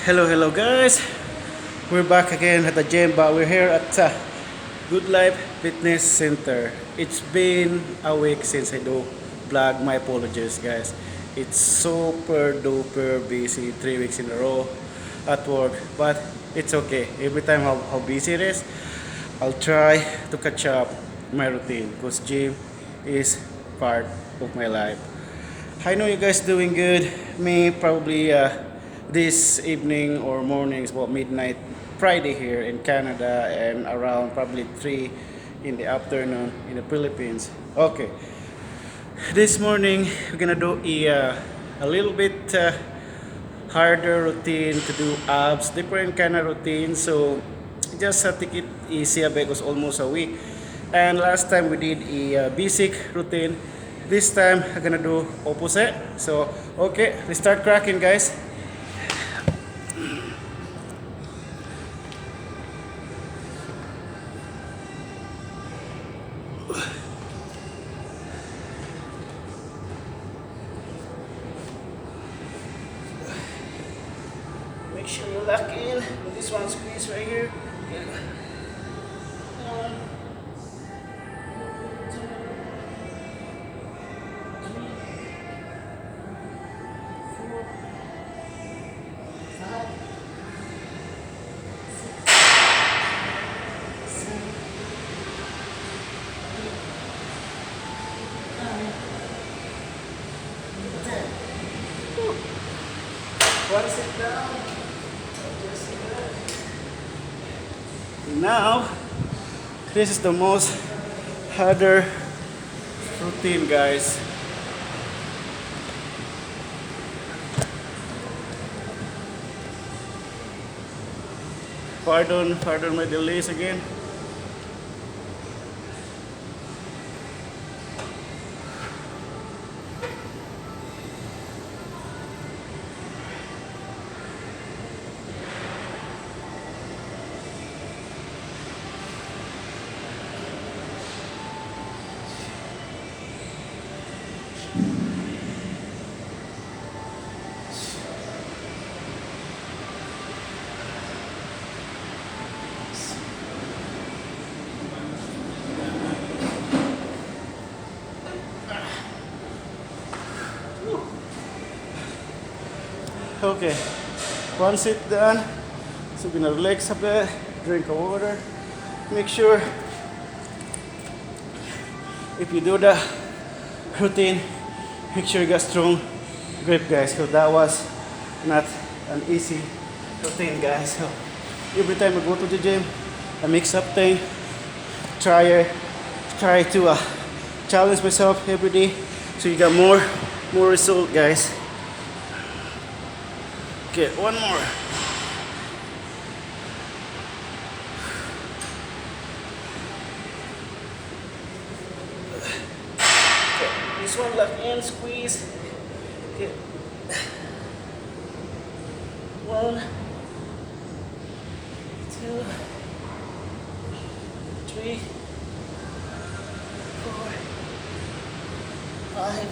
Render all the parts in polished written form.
Hello guys. We're back again at the gym, but we're here at GoodLife Fitness Center. It's been a week since I do vlog. My apologies, guys. It's super duper busy, 3 weeks in a row at work, but it's okay. Every time how busy it is, I'll try to catch up my routine because gym is part of my life. I know you guys doing good. Me probably this evening or morning is about midnight Friday here in Canada and around probably 3 in the afternoon in the Philippines. Okay, this morning we're gonna do a little bit harder routine to do abs, different kind of routine. So just take it easy a bit. It was almost a week. And last time we did a basic routine. This time I'm gonna do opposite. So okay, let's start cracking, guys. Make sure you lock in with this one squeeze right here. One, two, three, 4, 5, 6, 7, 8, 9, 10. One sit down. Now, this is the most harder routine, guys. Pardon my delays again. Okay, one sit done. So we're gonna relax a bit, drink a water. Make sure if you do the routine, make sure you got strong grip, guys, because that was not an easy routine, guys. So every time I go to the gym, I mix up thing, try to challenge myself every day, so you got more result, guys. Okay, one more. Okay, this one left in, squeeze. Okay. 1, 2, 3, 4, 5,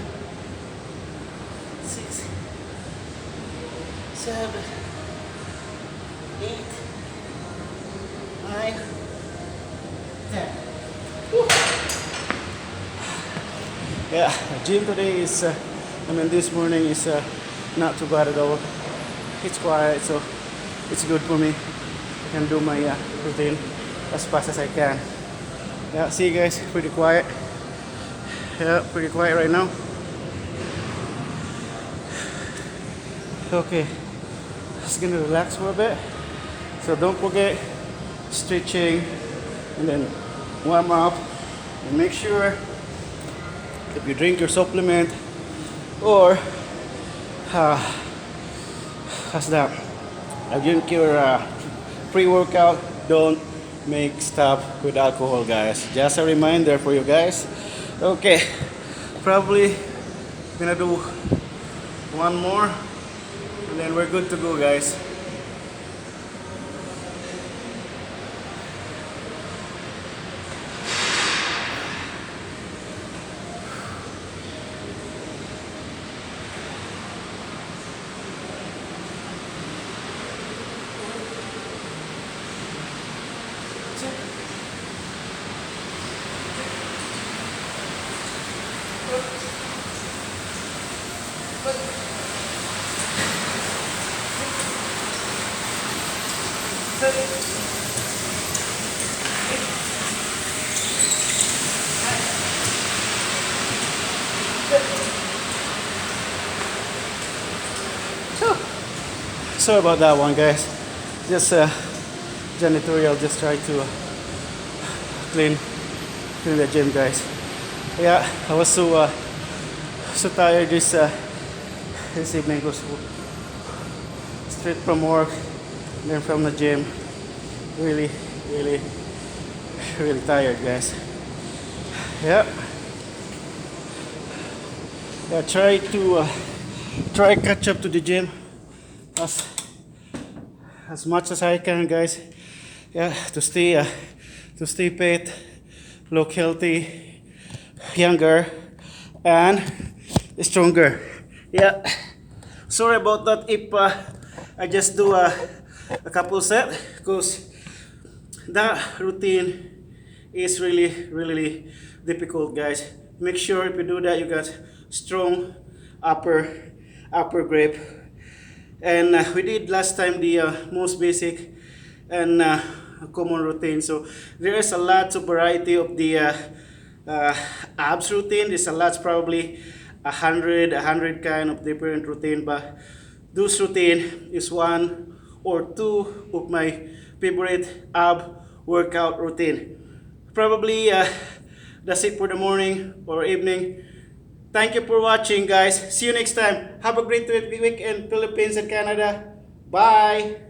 6, 7, 8, 9, 10. Woo. Yeah, gym today is, this morning is not too bad at all. It's quiet, so it's good for me. I can do my routine as fast as I can. Yeah, see you guys, pretty quiet. Yeah, pretty quiet right now. Okay, just gonna relax for a bit. So don't forget stretching and then warm up, and make sure if you drink your supplement or how's that? I drink your pre-workout, don't make stuff with alcohol, guys. Just a reminder for you guys. Okay, probably gonna do one more and then we're good to go, guys. Sorry about that one, guys. Just janitorial. Just try to clean the gym, guys. Yeah, I was so tired this evening. Was straight from work, and then from the gym. Really, really, really tired, guys. Yeah. Yeah, try catch up to the gym as much as I can, guys. Yeah, to stay fit, look healthy, younger, and stronger. Yeah. Sorry about that if I just do a couple set, because that routine is really difficult, guys. Make sure if you do that, you got strong upper grip. And we did last time the most basic and common routine. So there is a lot of variety of the abs routine. There's a lot, probably a hundred kind of different routine, but this routine is one or two of my favorite ab workout routine. Probably that's it for the morning or evening. Thank you for watching, guys. See you next time. Have a great week in Philippines and Canada. Bye.